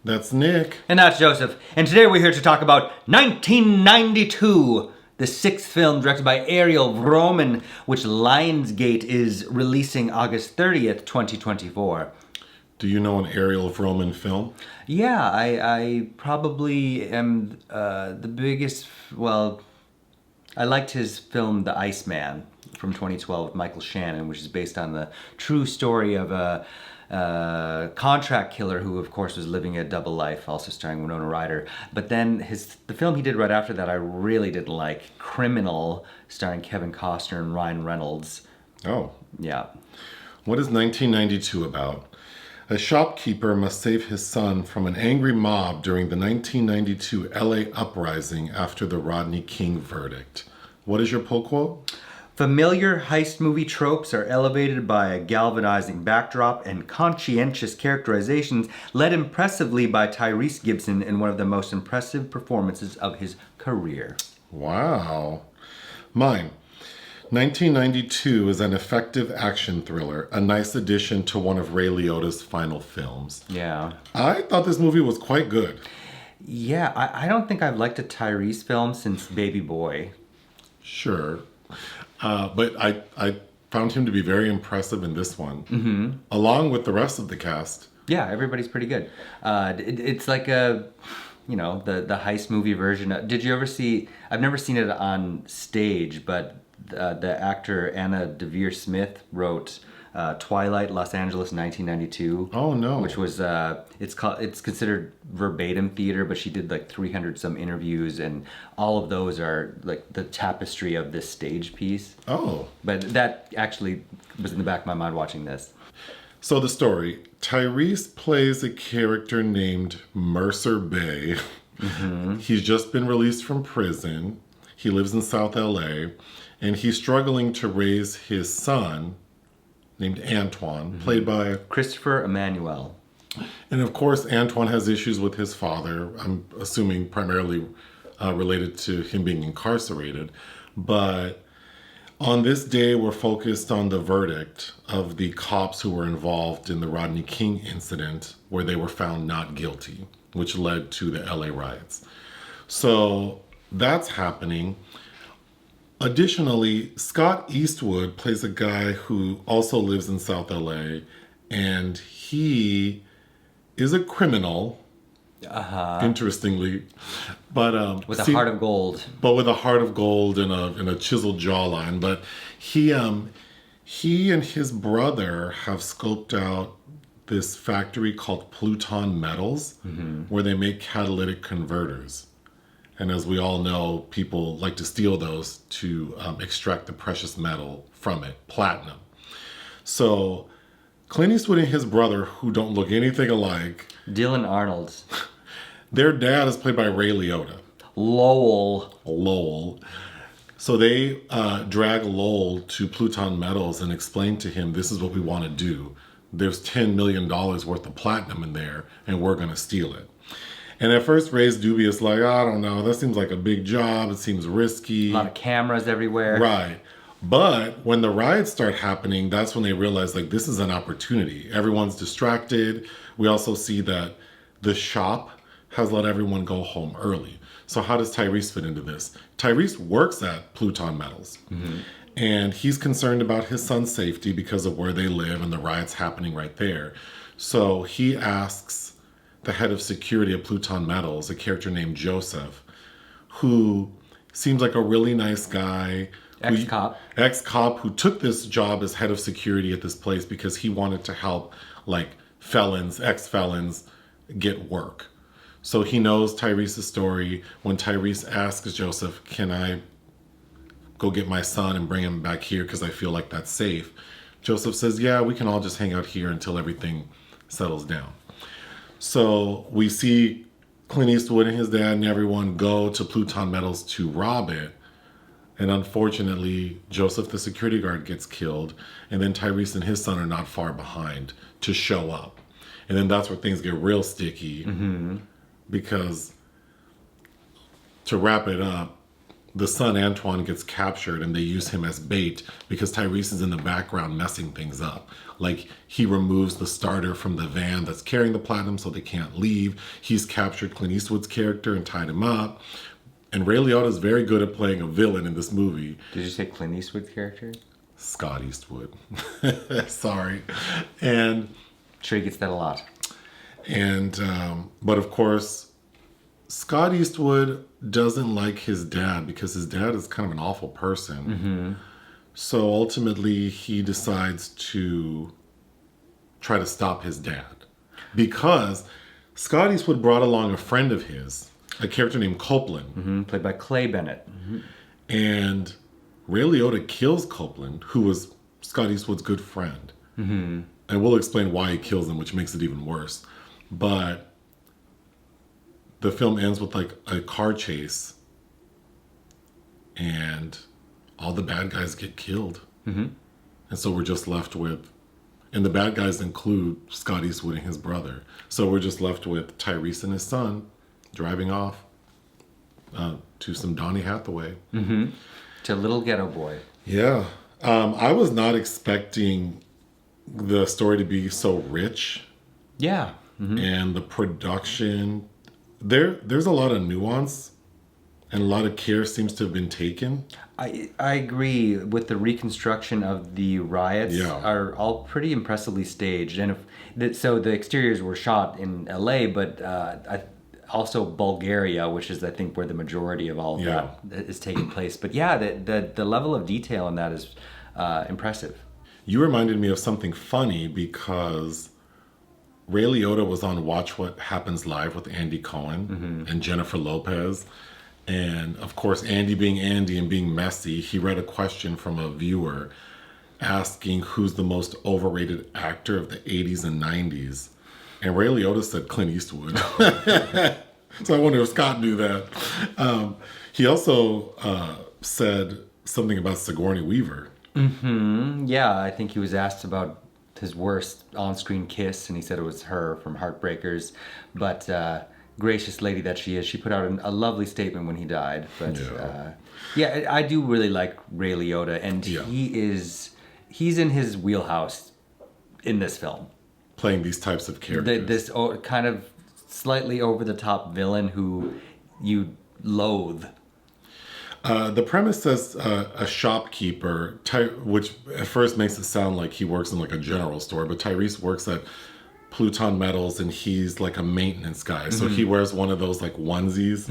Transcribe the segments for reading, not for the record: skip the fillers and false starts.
That's Nick. And that's Joseph. And today we're here to talk about 1992, the sixth film directed by Ariel Vromen, which Lionsgate is releasing August 30th, 2024. Do you know an Ariel Vromen film? Yeah, I probably am the biggest, well, I liked his film The Iceman from 2012 with Michael Shannon, which is based on the true story of a contract killer who, of course, was living a double life, also starring Winona Ryder. But then the film he did right after that I really didn't like, Criminal, starring Kevin Costner and Ryan Reynolds. Oh. Yeah. What is 1992 about? A shopkeeper must save his son from an angry mob during the 1992 LA uprising after the Rodney King verdict. What is your pull quote? Familiar heist movie tropes are elevated by a galvanizing backdrop and conscientious characterizations led impressively by Tyrese Gibson in one of the most impressive performances of his career. Wow. Mine. 1992 is an effective action thriller, a nice addition to one of Ray Liotta's final films. Yeah. I thought this movie was quite good. Yeah, I don't think I've liked a Tyrese film since Baby Boy. Sure. But I found him to be very impressive in this one, along with the rest of the cast. Yeah, everybody's pretty good. It's like a, the heist movie version. Did you ever see, I've never seen it on stage, but the actor Anna Devere Smith wrote Twilight, Los Angeles, 1992. Oh no! Which was it's considered verbatim theater, but she did like 300 some interviews, and all of those are like the tapestry of this stage piece. Oh! But that actually was in the back of my mind watching this. So the story: Tyrese plays a character named Mercer Bay. He's just been released from prison. He lives in South LA, and he's struggling to raise his son, named Antoine, played by Christopher Emmanuel. And of course, Antoine has issues with his father, I'm assuming primarily related to him being incarcerated. But on this day, we're focused on the verdict of the cops who were involved in the Rodney King incident, where they were found not guilty, which led to the LA riots. So that's happening. Additionally, Scott Eastwood plays a guy who also lives in South LA, and he is a criminal. Interestingly, but With a heart of gold. But with a heart of gold and a chiseled jawline. But he and his brother have scoped out this factory called Pluton Metals, where they make catalytic converters. And as we all know, people like to steal those to extract the precious metal from it, platinum. So Clint Eastwood and his brother, who don't look anything alike. Dylan Arnold. Their dad is played by Ray Liotta. Lowell. So they drag Lowell to Pluton Metals and explain to him, this is what we want to do. There's $10 million worth of platinum in there, and we're going to steal it. And at first, Ray's dubious, like, I don't know, that seems like a big job. It seems risky. A lot of cameras everywhere. Right. But when the riots start happening, that's when they realize, like, this is an opportunity. Everyone's distracted. We also see that the shop has let everyone go home early. So how does Tyrese fit into this? Tyrese works at Pluton Metals. And he's concerned about his son's safety because of where they live and the riots happening right there. So he asks the head of security at Pluton Metals, a character named Joseph, who seems like a really nice guy. Ex-cop who took this job as head of security at this place because he wanted to help like felons, ex-felons get work. So he knows Tyrese's story. When Tyrese asks Joseph, can I go get my son and bring him back here because I feel like that's safe? Joseph says, yeah, we can all just hang out here until everything settles down. So we see Clint Eastwood and his dad and everyone go to Pluton Metals to rob it. And unfortunately, Joseph, the security guard, gets killed. And then Tyrese and his son are not far behind to show up. And then that's where things get real sticky. Because to wrap it up, the son Antoine gets captured and they use him as bait because Tyrese is in the background messing things up. Like he removes the starter from the van that's carrying the platinum so they can't leave. He's captured Clint Eastwood's character and tied him up. And Ray Liotta is very good at playing a villain in this movie. Did you say Clint Eastwood's character? Scott Eastwood. Sorry. And Sure, he gets that a lot. And but of course, Scott Eastwood doesn't like his dad because his dad is kind of an awful person. Mm-hmm. So ultimately, he decides to try to stop his dad because Scott Eastwood brought along a friend of his, a character named Copeland, Played by Clay Bennett. and Ray Liotta kills Copeland, who was Scott Eastwood's good friend. And we'll explain why he kills him, which makes it even worse. But the film ends with like a car chase and all the bad guys get killed. And so we're just left with, and the bad guys include Scott Eastwood and his brother. So we're just left with Tyrese and his son driving off to some Donny Hathaway. To Little Ghetto Boy. Yeah. I was not expecting the story to be so rich. Yeah. And the production, there's a lot of nuance and a lot of care seems to have been taken. I agree with the reconstruction of the riots are all pretty impressively staged. And so the exteriors were shot in LA, but also Bulgaria, which is I think where the majority of all of that is taking place. But yeah, the level of detail in that is impressive. You reminded me of something funny because Ray Liotta was on Watch What Happens Live with Andy Cohen and Jennifer Lopez. And of course, Andy being Andy and being messy, he read a question from a viewer asking who's the most overrated actor of the 80s and 90s. And Ray Liotta said Clint Eastwood. So I wonder if Scott knew that. He also said something about Sigourney Weaver. Yeah, I think he was asked about his worst on-screen kiss, and he said it was her from Heartbreakers. But gracious lady that she is, she put out a lovely statement when he died. But yeah, I do really like Ray Liotta, and he's in his wheelhouse in this film. Playing these types of characters. This kind of slightly over-the-top villain who you loathe. The premise says a shopkeeper, which at first makes it sound like he works in like a general store, but Tyrese works at Pluton Metals and he's like a maintenance guy. So he wears one of those like onesies.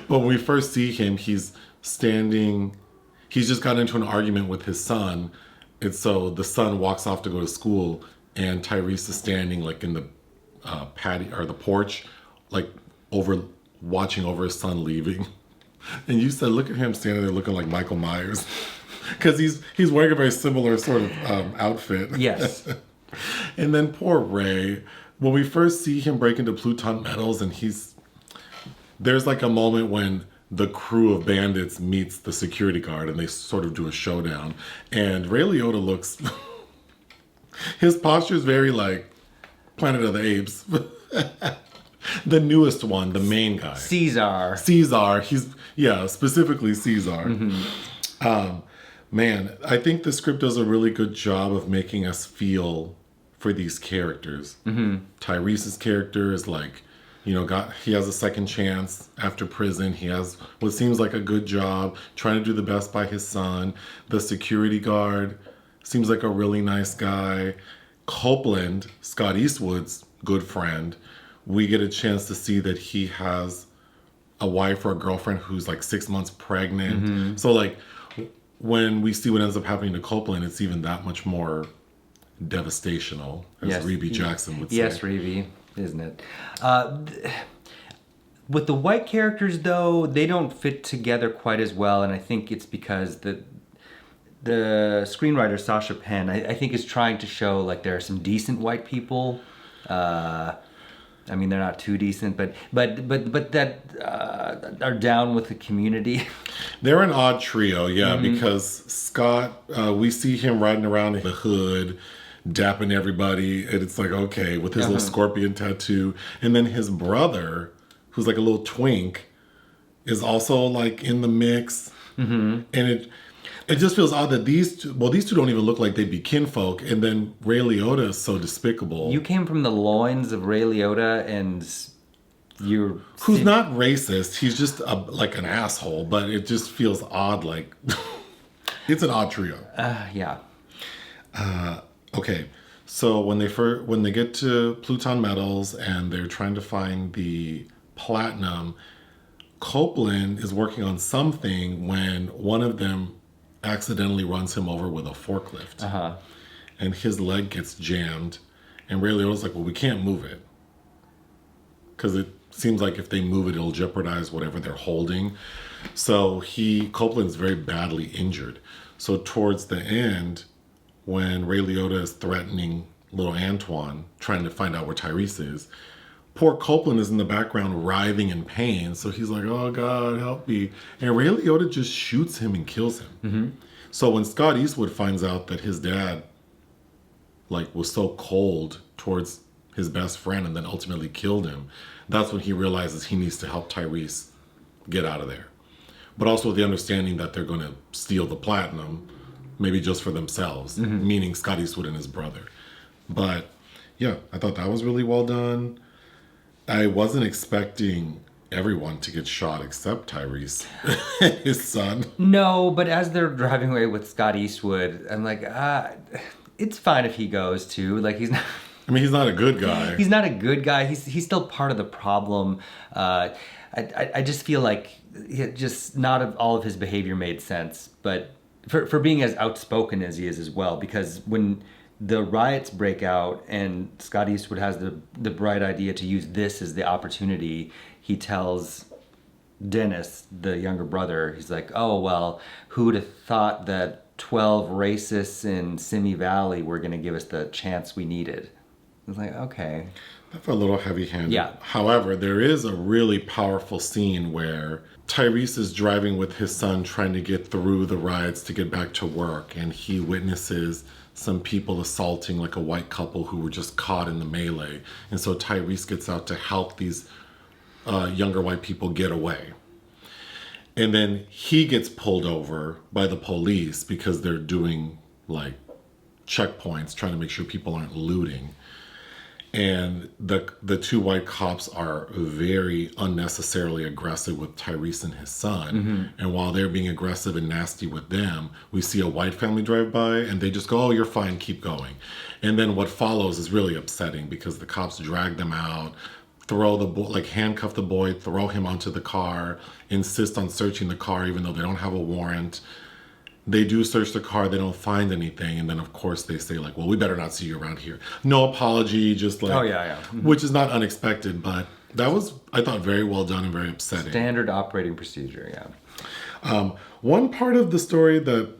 But when we first see him, he's just got into an argument with his son. And so the son walks off to go to school and Tyrese is standing like in the patio or the porch, like watching over his son leaving. And you said, look at him standing there looking like Michael Myers. Because he's wearing a very similar sort of outfit. Yes. And then poor Ray, when we first see him break into Pluton Metals and there's like a moment when the crew of bandits meets the security guard and they sort of do a showdown. And Ray Liotta looks, his posture is very like Planet of the Apes. The newest one, the main guy. Caesar. Specifically Caesar. Man, I think the script does a really good job of making us feel for these characters. Tyrese's character is like, he has a second chance after prison. He has what seems like a good job, trying to do the best by his son. The security guard seems like a really nice guy. Copeland, Scott Eastwood's good friend, we get a chance to see that he has a wife or a girlfriend who's like 6 months pregnant. So like when we see what ends up happening to Copeland, it's even that much more devastational, as Reby Jackson would say. Yes, Reby, isn't it? With the white characters, though, they don't fit together quite as well, and I think it's because the screenwriter Sascha Penn, I think, is trying to show like there are some decent white people. I mean, they're not too decent, but that are down with the community. They're an odd trio, because Scott, we see him riding around in the hood, dapping everybody, and it's like, okay, with his little scorpion tattoo. And then his brother, who's like a little twink, is also like in the mix. And it just feels odd that these two don't even look like they'd be kinfolk, and then Ray Liotta is so despicable. You came from the loins of Ray Liotta, and who's not racist. He's just like an asshole, but it just feels odd. Like it's an odd trio. Yeah. Okay, so when they get to Pluton Metals and they're trying to find the platinum, Copeland is working on something when one of them accidentally runs him over with a forklift, and his leg gets jammed, and Ray Liotta's like, "Well, we can't move it because it seems like if they move it, it'll jeopardize whatever they're holding." So Copeland's very badly injured. So towards the end, when Ray Liotta is threatening little Antoine, trying to find out where Tyrese is, poor Copeland is in the background writhing in pain. So he's like, "Oh God, help me." And Ray Liotta just shoots him and kills him. So when Scott Eastwood finds out that his dad was so cold towards his best friend and then ultimately killed him, that's when he realizes he needs to help Tyrese get out of there. But also with the understanding that they're going to steal the platinum, maybe just for themselves, meaning Scott Eastwood and his brother. But yeah, I thought that was really well done. I wasn't expecting everyone to get shot except Tyrese, his son. No, but as they're driving away with Scott Eastwood, I'm like, it's fine if he goes too. Like he's not. I mean, he's not a good guy. He's not a good guy. He's still part of the problem. I just feel like just not all of his behavior made sense. But for being as outspoken as he is as well, because when the riots break out and Scott Eastwood has the bright idea to use this as the opportunity, he tells Dennis, the younger brother, he's like, "Oh, well, who would have thought that 12 racists in Simi Valley were going to give us the chance we needed?" I was like, okay. That felt a little heavy-handed. Yeah. However, there is a really powerful scene where Tyrese is driving with his son trying to get through the riots to get back to work, and he witnesses some people assaulting like a white couple who were just caught in the melee. And so Tyrese gets out to help these younger white people get away. And then he gets pulled over by the police because they're doing checkpoints, trying to make sure people aren't looting. And the two white cops are very unnecessarily aggressive with Tyrese and his son. And while they're being aggressive and nasty with them, we see a white family drive by and they just go, "Oh, you're fine, keep going." And then what follows is really upsetting because the cops drag them out, throw the boy, handcuff the boy, throw him onto the car, insist on searching the car even though they don't have a warrant. They do search the car, they don't find anything, and then of course they say "Well, we better not see you around here." No apology, just oh yeah. Which is not unexpected, but that was, I thought, very well done and very upsetting. Standard operating procedure, yeah. One part of the story that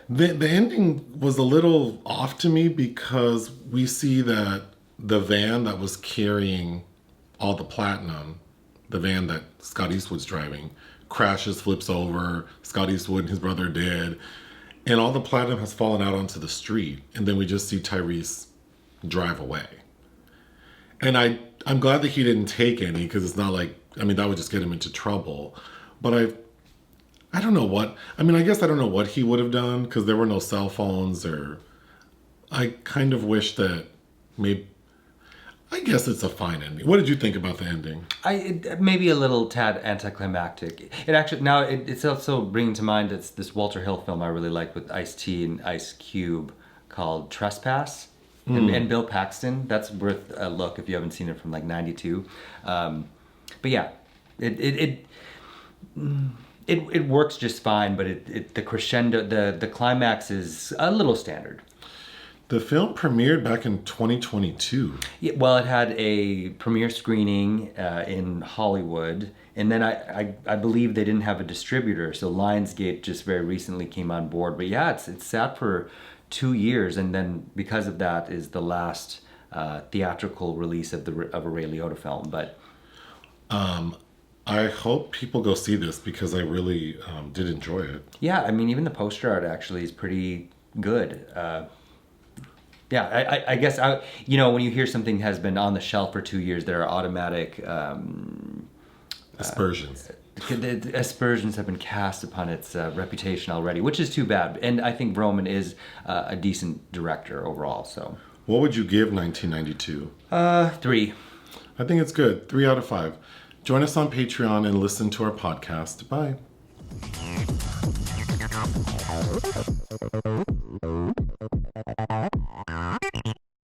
the ending was a little off to me because we see that the van that was carrying all the platinum, the van that Scott Eastwood's driving, crashes, flips over, Scott Eastwood and his brother dead, and all the platinum has fallen out onto the street, and then we just see Tyrese drive away. And I'm glad that he didn't take any, because it's not that would just get him into trouble. But I don't know what, I guess I don't know what he would have done, because there were no cell phones, or I kind of wish that I guess it's a fine ending. What did you think about the ending? Maybe a little tad anticlimactic. It actually, now it's also bringing to mind this Walter Hill film I really like with Ice-T and Ice Cube called Trespass, and Bill Paxton. That's worth a look if you haven't seen it, from 92. But yeah, it works just fine, but the crescendo, the climax is a little standard. The film premiered back in 2022. Yeah, well, it had a premiere screening in Hollywood, and then I believe they didn't have a distributor, so Lionsgate just very recently came on board. But yeah, it's sat for 2 years, and then because of that is the last theatrical release of a Ray Liotta film. But I hope people go see this because I really did enjoy it. Yeah, even the poster art actually is pretty good. Yeah, I guess when you hear something has been on the shelf for 2 years, there are automatic aspersions. the aspersions have been cast upon its reputation already, which is too bad. And I think Vromen is a decent director overall. So What would you give 1992? 3. I think it's good. 3 out of 5. Join us on Patreon and listen to our podcast. Bye.